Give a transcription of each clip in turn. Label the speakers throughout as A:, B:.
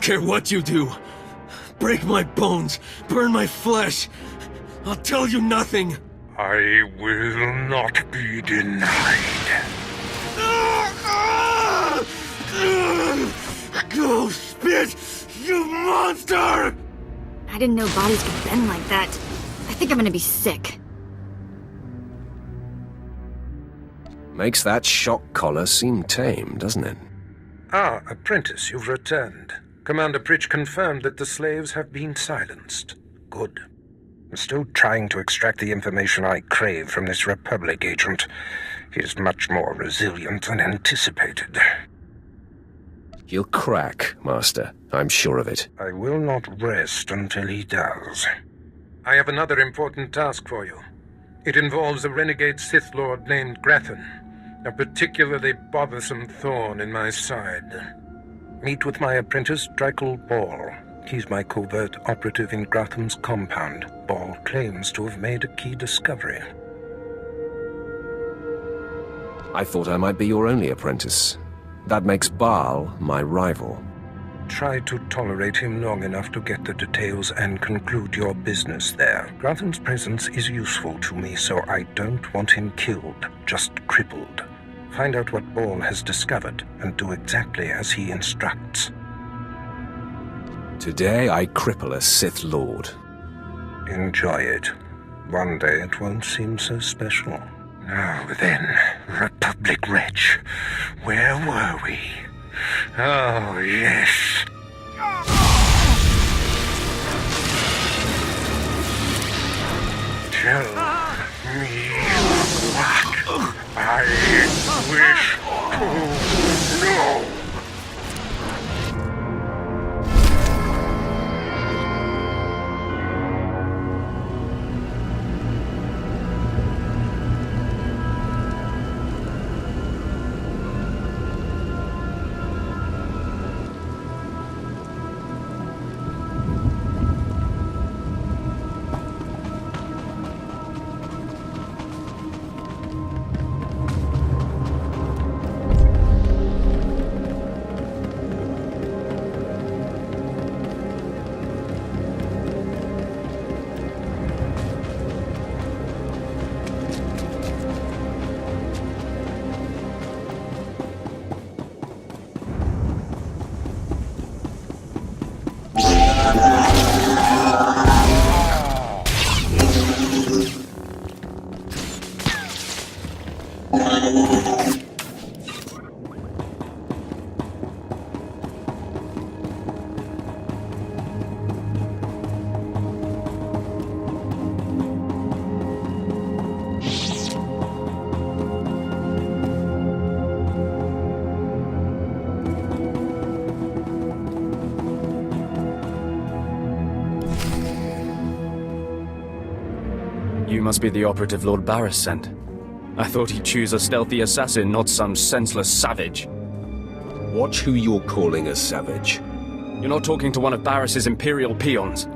A: care what you do. Break my bones, burn my flesh. I'll tell you nothing.
B: I will not be denied.
A: Go spit, you monster!
C: I didn't know bodies could bend like that. I think I'm gonna be sick.
D: Makes that shock collar seem tame, doesn't it?
B: Ah, apprentice, you've returned. Commander Pritch confirmed that the slaves have been silenced. Good. I'm still trying to extract the information I crave from this Republic agent. He is much more resilient than anticipated.
D: He'll crack, Master. I'm sure of it.
B: I will not rest until he does. I have another important task for you. It involves a renegade Sith Lord named Grathan, a particularly bothersome thorn in my side. Meet with my apprentice, Drykel Ball. He's my covert operative in Grathan's compound. Ball claims to have made a key discovery.
D: I thought I might be your only apprentice. That makes Baal my rival.
B: Try to tolerate him long enough to get the details and conclude your business there. Grathan's presence is useful to me, so I don't want him killed, just crippled. Find out what Ball has discovered, and do exactly as he instructs.
D: Today I cripple a Sith Lord.
B: Enjoy it. One day it won't seem so special. Now then, Republic wretch, where were we? Oh, yes. Tell me what I wish to know.
E: You must be the operative Lord Barris sent. I thought he'd choose a stealthy assassin, not some senseless savage.
D: Watch who you're calling a savage.
E: You're not talking to one of Barris's Imperial peons.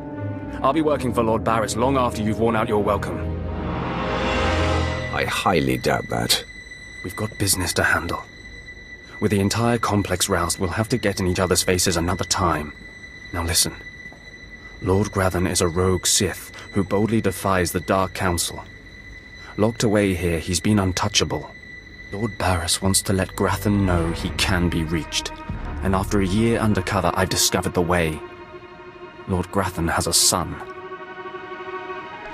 E: I'll be working for Lord Barris long after you've worn out your welcome.
D: I highly doubt that.
E: We've got business to handle. With the entire complex roused, we'll have to get in each other's faces another time. Now listen. Lord Grathan is a rogue Sith who boldly defies the Dark Council. Locked away here, he's been untouchable. Lord Barris wants to let Grathan know he can be reached. And after a year undercover, I've discovered the way. Lord Grathan has a son.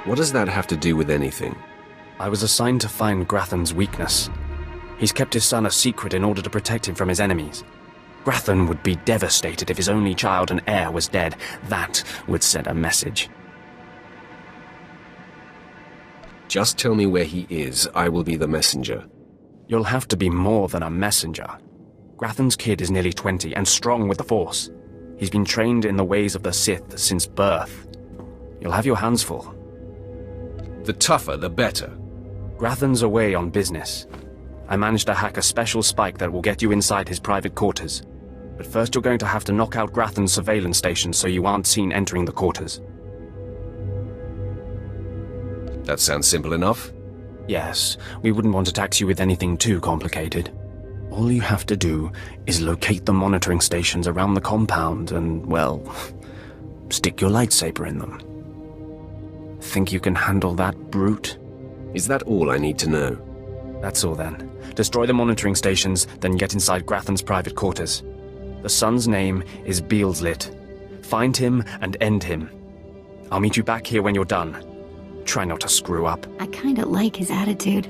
D: What does that have to do with anything?
E: I was assigned to find Grathan's weakness. He's kept his son a secret in order to protect him from his enemies. Grathan would be devastated if his only child and heir was dead. That would send a message.
D: Just tell me where he is. I will be the messenger.
E: You'll have to be more than a messenger. Grathan's kid is nearly 20 and strong with the Force. He's been trained in the ways of the Sith since birth. You'll have your hands full.
D: The tougher, the better.
E: Grathan's away on business. I managed to hack a special spike that will get you inside his private quarters. But first you're going to have to knock out Grathan's surveillance station so you aren't seen entering the quarters.
D: That sounds simple enough.
E: Yes, we wouldn't want to tax you with anything too complicated. All you have to do is locate the monitoring stations around the compound and, well, stick your lightsaber in them. Think you can handle that brute?
D: Is that all I need to know?
E: That's all then. Destroy the monitoring stations, then get inside Grathan's private quarters. The son's name is Beelslit. Find him and end him. I'll meet you back here when you're done. Try not to screw up.
C: I kinda like his attitude.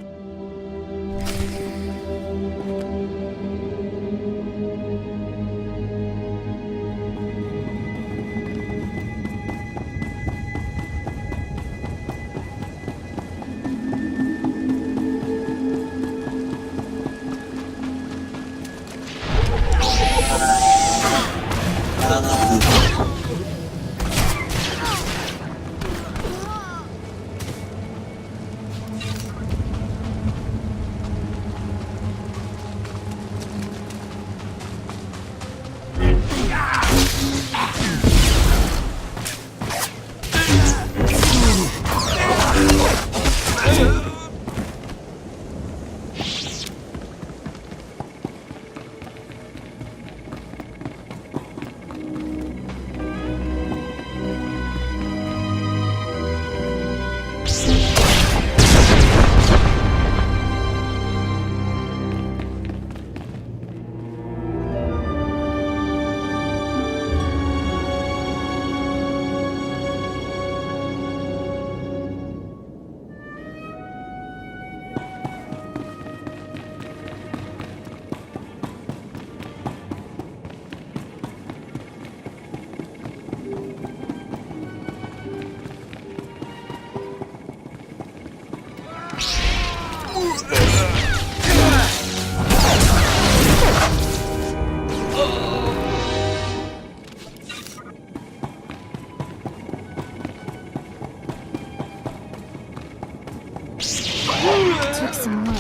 C: Took some work.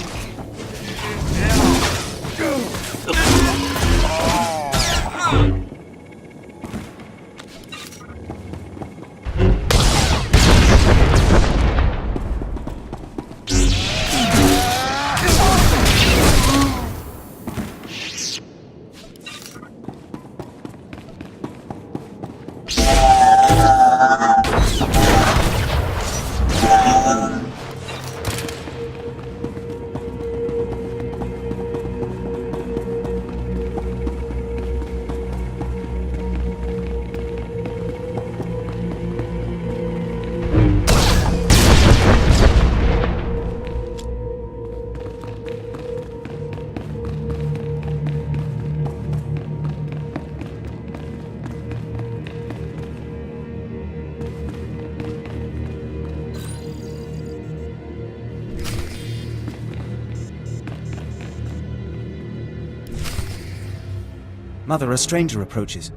F: Mother, a stranger approaches.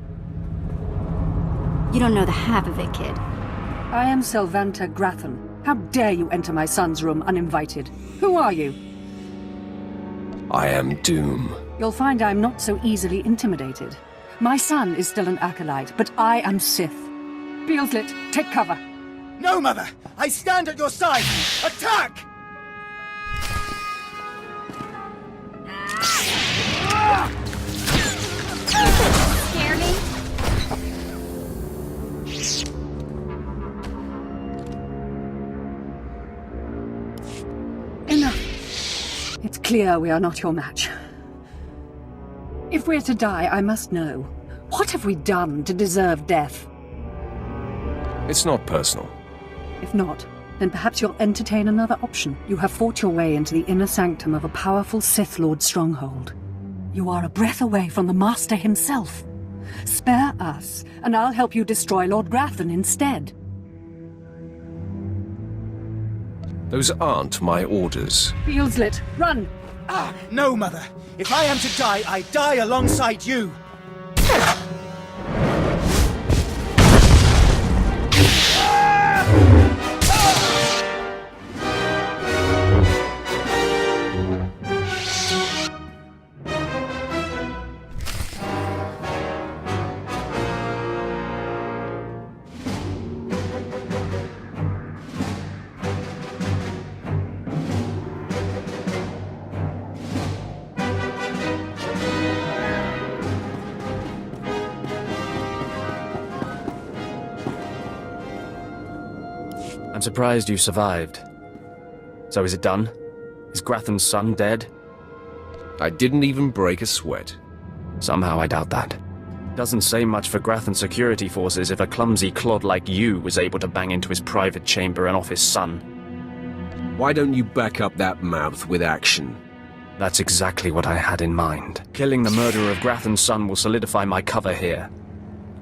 C: You don't know the half of it, kid.
G: I am Selvanta Grathan. How dare you enter my son's room uninvited? Who are you?
D: I am Doom.
G: You'll find I'm not so easily intimidated. My son is still an acolyte, but I am Sith. Beelslit, take cover.
F: No, Mother! I stand at your side! Attack!
C: Scare me?
G: Enough. It's clear we are not your match. If we're to die, I must know. What have we done to deserve death?
D: It's not personal.
G: If not, then perhaps you'll entertain another option. You have fought your way into the inner sanctum of a powerful Sith Lord stronghold. You are a breath away from the Master himself. Spare us, and I'll help you destroy Lord Grathan instead.
D: Those aren't my orders.
G: Beelslit, run!
F: Ah, no, Mother! If I am to die, I die alongside you!
E: I'm surprised you survived. So is it done? Is Grathan's son dead?
D: I didn't even break a sweat.
E: Somehow I doubt that. Doesn't say much for Grathan's security forces if a clumsy clod like you was able to bang into his private chamber and off his son.
D: Why don't you back up that mouth with action?
E: That's exactly what I had in mind. Killing the murderer of Grathan's son will solidify my cover here.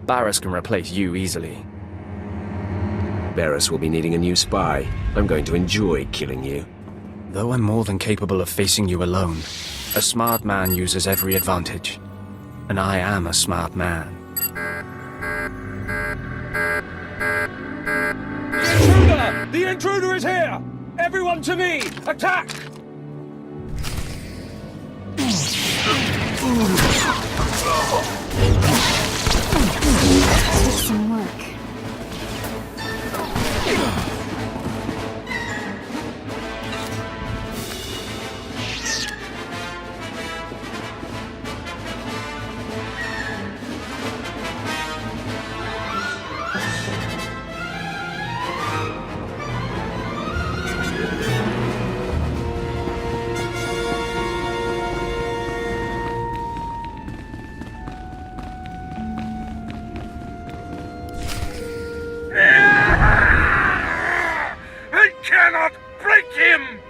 E: Barris can replace you easily.
D: Barris will be needing a new spy. I'm going to enjoy killing you.
E: Though I'm more than capable of facing you alone, a smart man uses every advantage. And I am a smart man.
A: Intruder! The intruder is here! Everyone to me! Attack!
C: This took some work.
B: I cannot break him!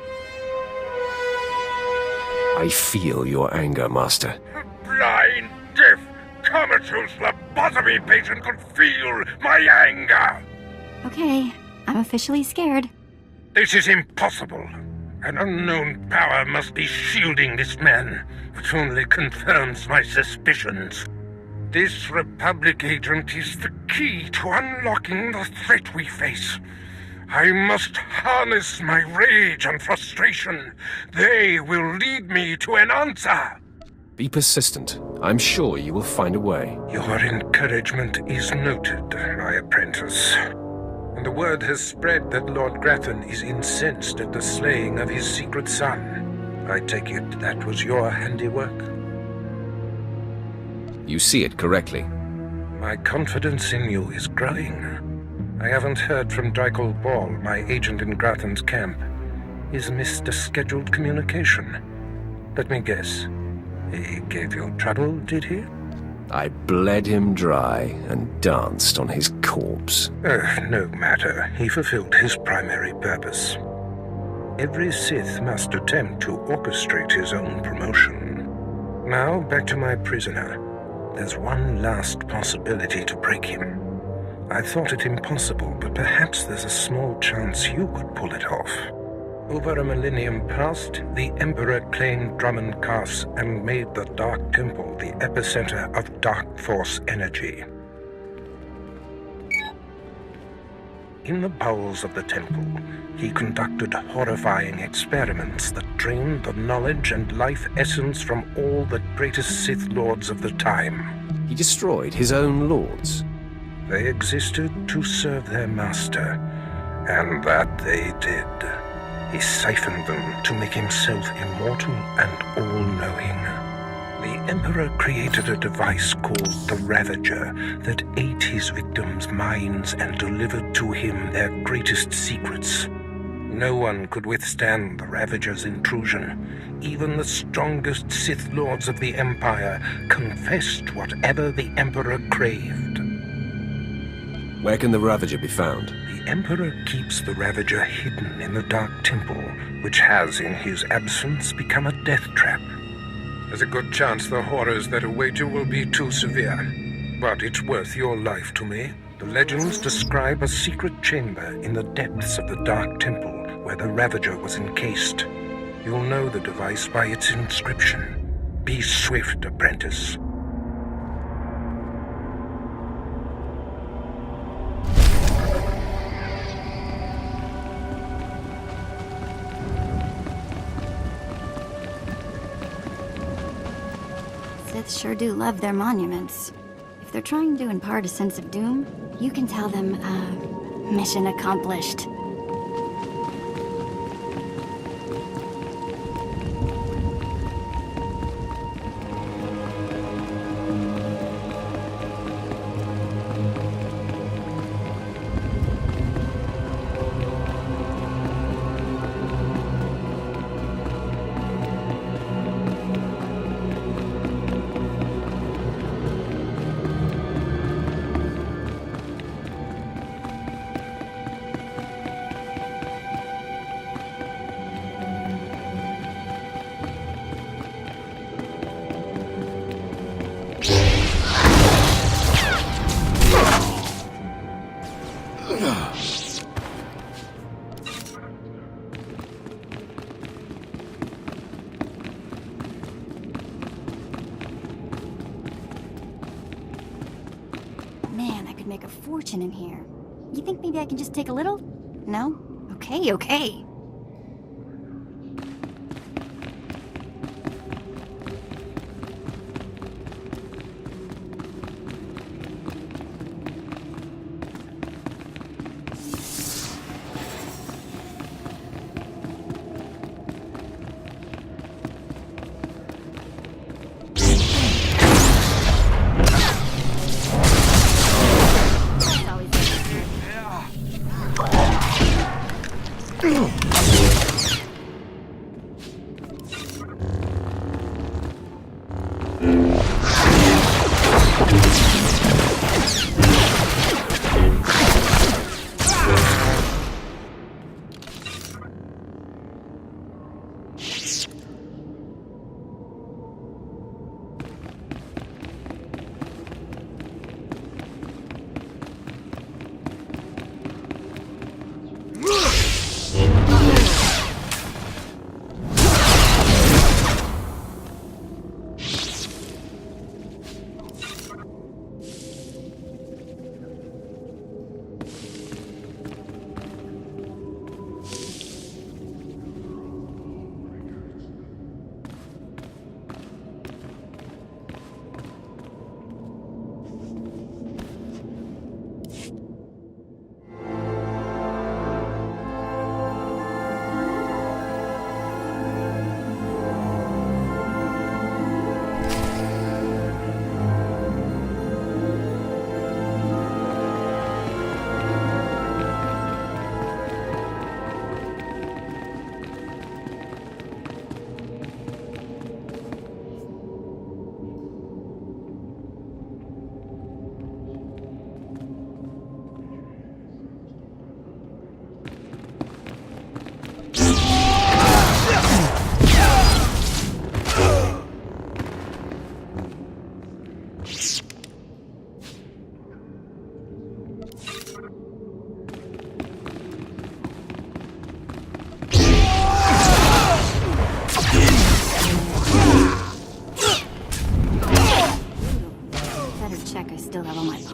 D: I feel your anger, Master.
B: Blind, deaf, comatose lobotomy patient could feel my anger!
C: Okay, I'm officially scared.
B: This is impossible. An unknown power must be shielding this man, which only confirms my suspicions. This Republic agent is the key to unlocking the threat we face. I must harness my rage and frustration. They will lead me to an answer.
D: Be persistent. I'm sure you will find a way.
B: Your encouragement is noted, my apprentice. And the word has spread that Lord Grathan is incensed at the slaying of his secret son. I take it that was your handiwork?
D: You see it correctly.
B: My confidence in you is growing. I haven't heard from Dreikel Ball, my agent in Grathan's camp. He's missed a scheduled communication. Let me guess. He gave you trouble, did he?
D: I bled him dry and danced on his corpse.
B: No matter. He fulfilled his primary purpose. Every Sith must attempt to orchestrate his own promotion. Now, back to my prisoner. There's one last possibility to break him. I thought it impossible, but perhaps there's a small chance you could pull it off. Over a millennium past, the Emperor claimed Dromund Kaas and made the Dark Temple the epicenter of Dark Force energy. In the bowels of the temple, he conducted horrifying experiments that drained the knowledge and life essence from all the greatest Sith Lords of the time.
D: He destroyed his own lords.
B: They existed to serve their master, and that they did. He siphoned them to make himself immortal and all-knowing. The Emperor created a device called the Ravager that ate his victims' minds and delivered to him their greatest secrets. No one could withstand the Ravager's intrusion. Even the strongest Sith Lords of the Empire confessed whatever the Emperor craved.
D: Where can the Ravager be found?
B: The Emperor keeps the Ravager hidden in the Dark Temple, which has, in his absence, become a death trap. There's a good chance the horrors that await you will be too severe, but it's worth your life to me. The legends describe a secret chamber in the depths of the Dark Temple where the Ravager was encased. You'll know the device by its inscription. Be swift, apprentice.
C: Sith sure do love their monuments. If they're trying to impart a sense of doom, you can tell them, mission accomplished. Man, I could make a fortune in here. You think maybe I can just take a little? No? Okay, okay.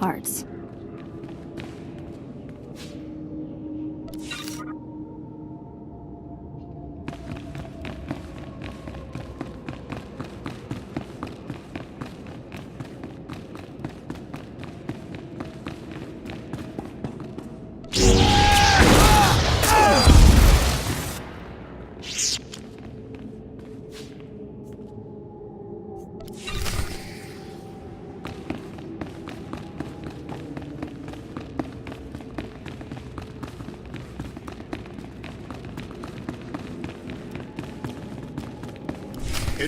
C: parts.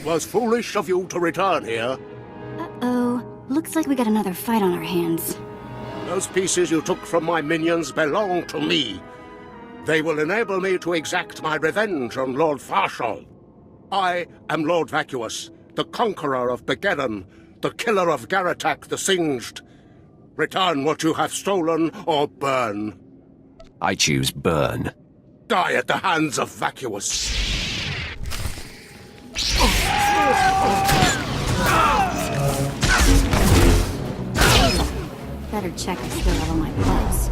H: It was foolish of you to return here.
C: Uh-oh. Looks like we got another fight on our hands.
H: Those pieces you took from my minions belong to me. They will enable me to exact my revenge on Lord Farshal. I am Lord Vacuous, the conqueror of Begeddon, the killer of Garatak the Singed. Return what you have stolen, or burn.
D: I choose burn.
H: Die at the hands of Vacuous.
C: Better check I still have all my parts.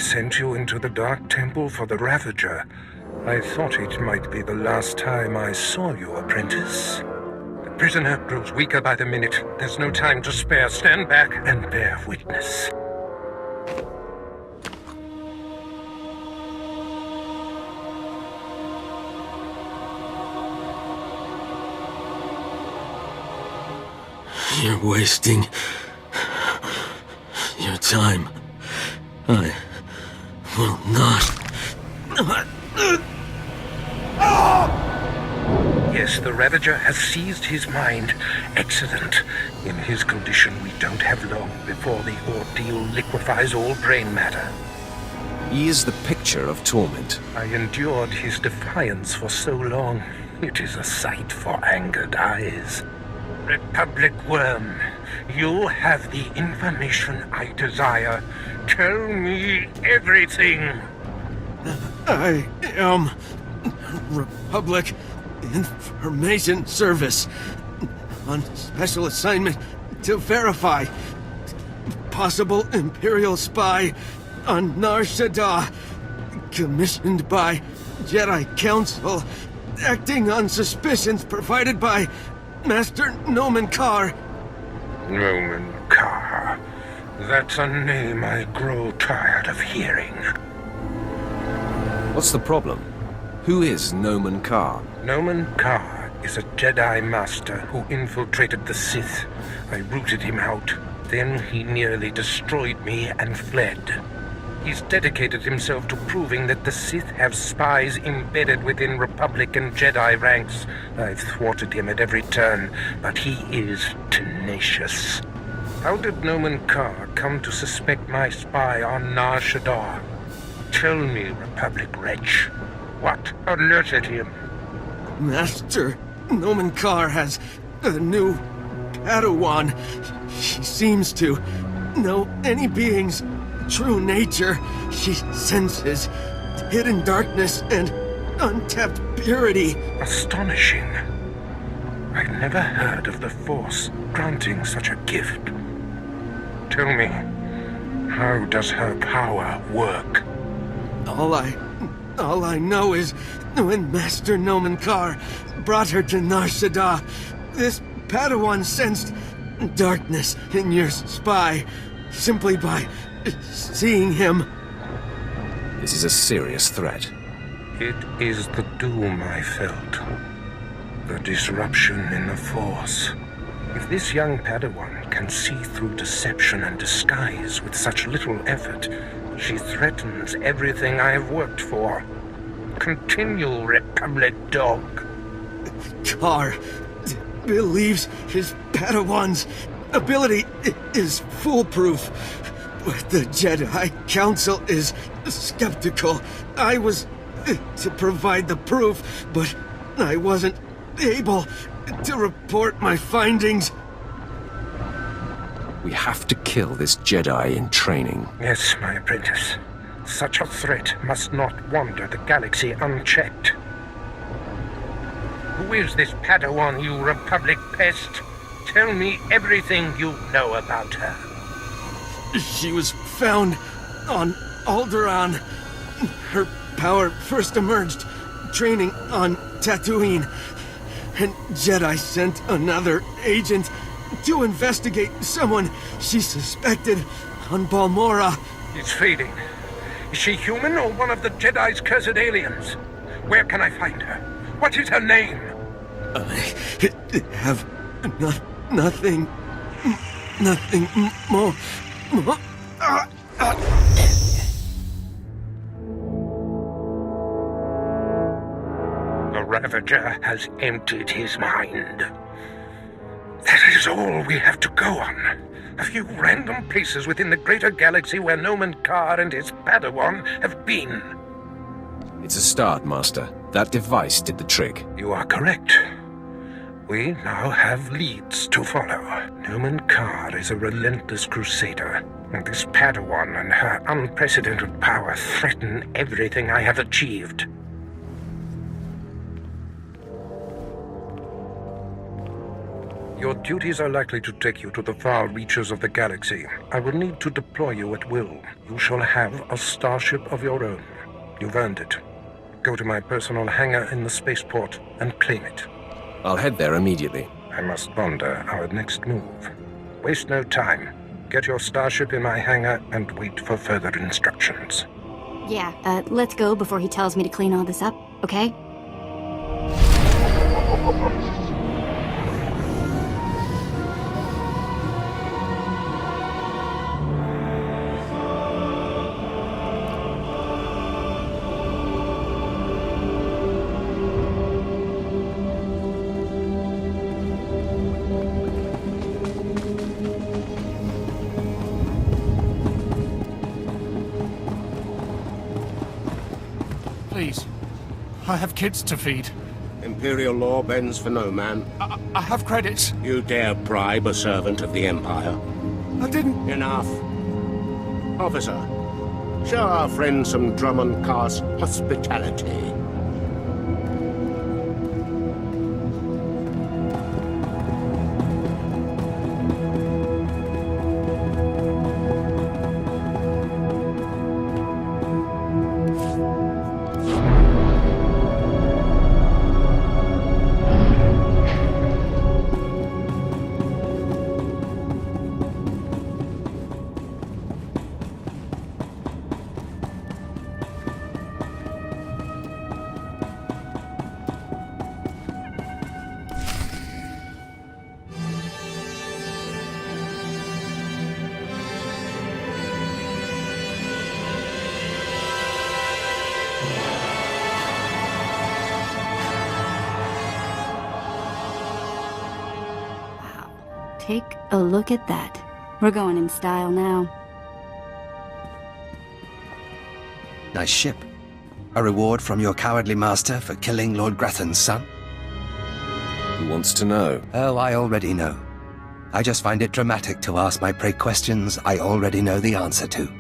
B: sent you into the Dark Temple for the Ravager, I thought it might be the last time I saw you, apprentice. The prisoner grows weaker by the minute. There's no time to spare. Stand back and bear witness.
A: You're wasting your time. I will not.
B: Yes, the Ravager has seized his mind. Excellent. In his condition, we don't have long before the ordeal liquefies all brain matter.
D: He is the picture of torment.
B: I endured his defiance for so long. It is a sight for angered eyes. Republic Worm, you have the information I desire. Tell me everything.
A: I am Republic Information Service on special assignment to verify possible Imperial spy on Nar Shaddaa, commissioned by Jedi Council, acting on suspicions provided by Master Dromund Kaas.
B: Dromund Kaas. That's a name I grow tired of hearing.
D: What's the problem? Who is Dromund Kaas?
B: Dromund Kaas is a Jedi Master who infiltrated the Sith. I rooted him out. Then he nearly destroyed me and fled. He's dedicated himself to proving that the Sith have spies embedded within Republic and Jedi ranks. I've thwarted him at every turn, but he is tenacious. How did Dromund Kaas come to suspect my spy on Nar Shaddaa? Tell me, Republic wretch, what alerted him?
A: Master Dromund Kaas has a new Padawan. She seems to know any being's true nature. She senses hidden darkness and untapped purity.
B: Astonishing. I've never heard of the Force granting such a gift. Tell me, how does her power work?
A: All I know is when Master Dromund Kaas brought her to Nar Shaddaa, this Padawan sensed darkness in your spy simply by seeing him.
D: This is a serious threat.
B: It is the doom I felt. The disruption in the Force. If this young Padawan can see through deception and disguise with such little effort, she threatens everything I have worked for. Continue, Republic dog.
A: Kaas believes his Padawan's ability is foolproof, but the Jedi Council is skeptical. I was to provide the proof, but I wasn't able to report my findings.
D: We have to kill this Jedi in training.
B: Yes, my apprentice. Such a threat must not wander the galaxy unchecked. Who is this Padawan, you Republic pest? Tell me everything you know about her.
A: She was found on Alderaan. Her power first emerged training on Tatooine, and Jedi sent another agent to investigate someone she suspected on Balmorra.
B: It's fading. Is she human or one of the Jedi's cursed aliens? Where can I find her? What is her name?
A: I have nothing more.
B: The Ravager has emptied his mind. That is all we have to go on. A few random places within the greater galaxy where Dromund Kaas and his Padawan have been.
D: It's a start, Master. That device did the trick.
B: You are correct. We now have leads to follow. Dromund Kaas is a relentless crusader, and this Padawan and her unprecedented power threaten everything I have achieved. Your duties are likely to take you to the far reaches of the galaxy. I will need to deploy you at will. You shall have a starship of your own. You've earned it. Go to my personal hangar in the spaceport and claim it.
D: I'll head there immediately.
B: I must ponder our next move. Waste no time. Get your starship in my hangar and wait for further instructions.
C: Yeah, let's go before he tells me to clean all this up, okay?
I: Please. I have kids to feed.
H: Imperial law bends for no man.
I: I have credits.
H: You dare bribe a servant of the Empire?
I: I didn't...
H: Enough. Officer, show our friend some Dromund Kaas hospitality.
C: Take a look at that. We're going in style now.
J: Nice ship. A reward from your cowardly master for killing Lord Grathan's son?
D: Who wants to know?
J: Oh, I already know. I just find it dramatic to ask my prey questions I already know the answer to.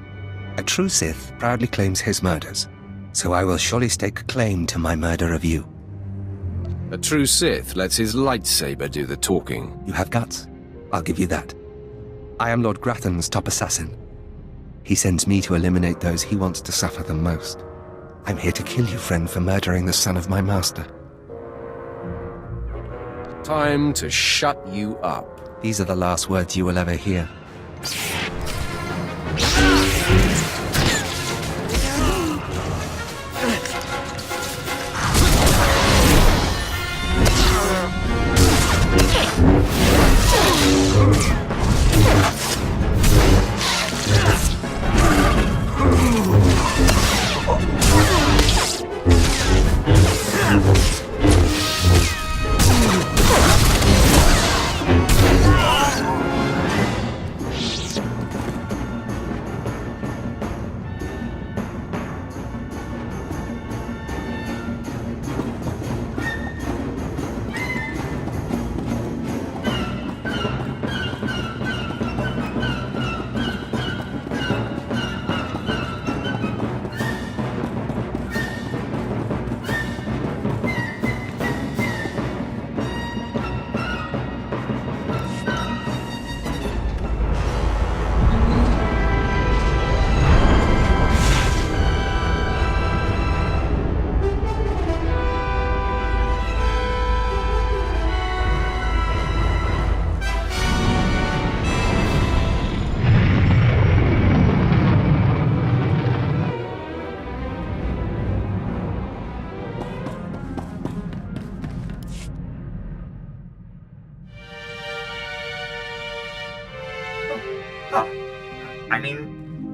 J: A true Sith proudly claims his murders, so I will surely stake claim to my murder of you.
D: A true Sith lets his lightsaber do the talking.
J: You have guts. I'll give you that. I am Lord Grathan's top assassin. He sends me to eliminate those he wants to suffer the most. I'm here to kill you, friend, for murdering the son of my master.
D: Time to shut you up.
J: These are the last words you will ever hear.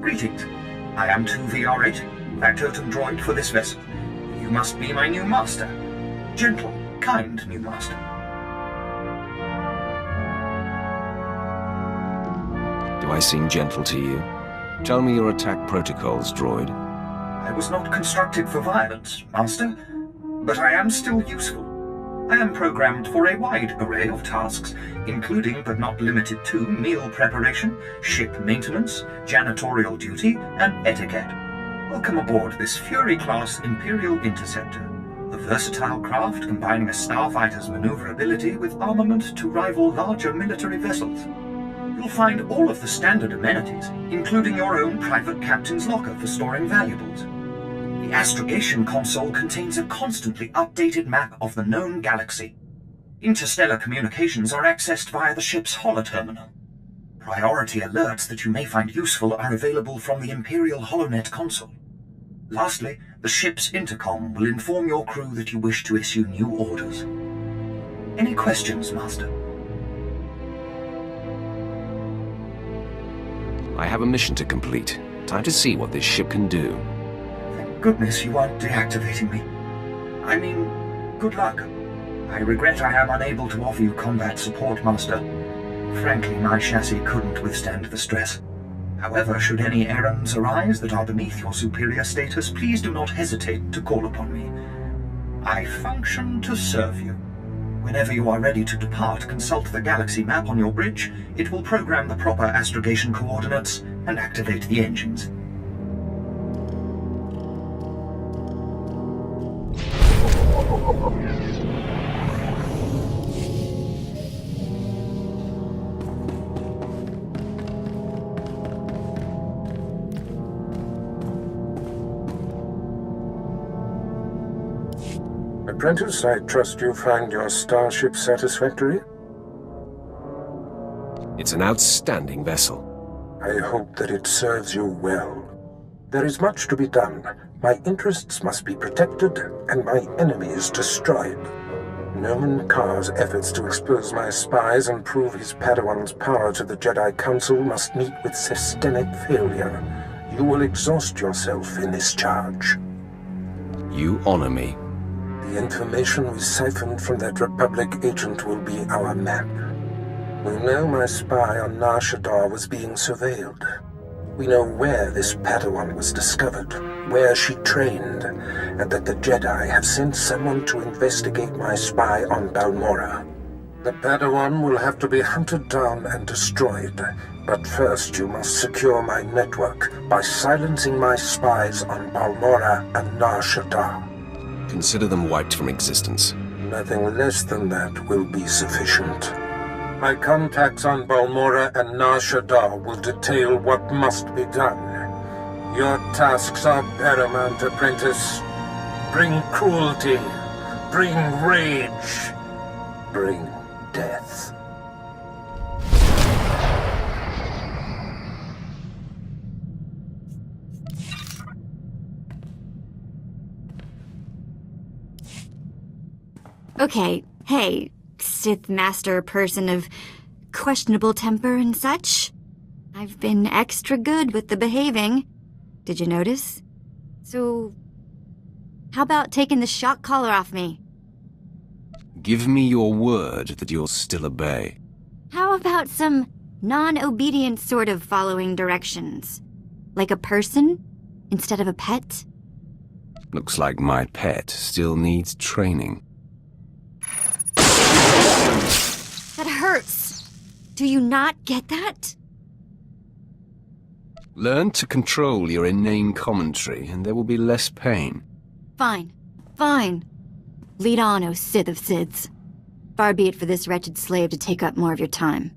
K: Greetings. I am 2VR8, factotum droid for this vessel. You must be my new master. Gentle, kind new master.
D: Do I seem gentle to you? Tell me your attack protocols, droid.
K: I was not constructed for violence, master, but I am still useful. I am programmed for a wide array of tasks, including but not limited to meal preparation, ship maintenance, janitorial duty, and etiquette. Welcome aboard this Fury-class Imperial Interceptor. The versatile craft combining a starfighter's maneuverability with armament to rival larger military vessels. You'll find all of the standard amenities, including your own private captain's locker for storing valuables. The astrogation console contains a constantly updated map of the known galaxy. Interstellar communications are accessed via the ship's holoterminal. Priority alerts that you may find useful are available from the Imperial HoloNet console. Lastly, the ship's intercom will inform your crew that you wish to issue new orders. Any questions, Master?
D: I have a mission to complete. Time to see what this ship can do.
K: Thank goodness you aren't deactivating me. I mean, good luck. I regret I am unable to offer you combat support, Master. Frankly, my chassis couldn't withstand the stress. However, should any errands arise that are beneath your superior status, please do not hesitate to call upon me. I function to serve you. Whenever you are ready to depart, consult the galaxy map on your bridge. It will program the proper astrogation coordinates and activate the engines.
B: Apprentice, I trust you find your starship satisfactory?
D: It's an outstanding vessel.
B: I hope that it serves you well. There is much to be done. My interests must be protected, and my enemies destroyed. Dromund Kaas' efforts to expose my spies and prove his Padawan's power to the Jedi Council must meet with systemic failure. You will exhaust yourself in this charge.
D: You honor me.
B: The information we siphoned from that Republic agent will be our map. We know my spy on Nar Shaddaa was being surveilled. We know where this Padawan was discovered, where she trained, and that the Jedi have sent someone to investigate my spy on Balmorra. The Padawan will have to be hunted down and destroyed, but first you must secure my network by silencing my spies on Balmorra and Nar Shaddaa.
D: Consider them wiped from existence.
B: Nothing less than that will be sufficient. My contacts on Balmorra and Nar Shaddaa will detail what must be done. Your tasks are paramount, apprentice. Bring cruelty, bring rage, bring death.
C: Okay, hey, Sith Master person of questionable temper and such. I've been extra good with the behaving. Did you notice? So, how about taking the shock collar off me?
D: Give me your word that you'll still obey.
C: How about some non-obedient sort of following directions? Like a person instead of a pet?
D: Looks like my pet still needs training.
C: That hurts. Do you not get that?
D: Learn to control your inane commentary, and there will be less pain.
C: Fine. Fine. Lead on, O Sith of Siths. Far be it for this wretched slave to take up more of your time.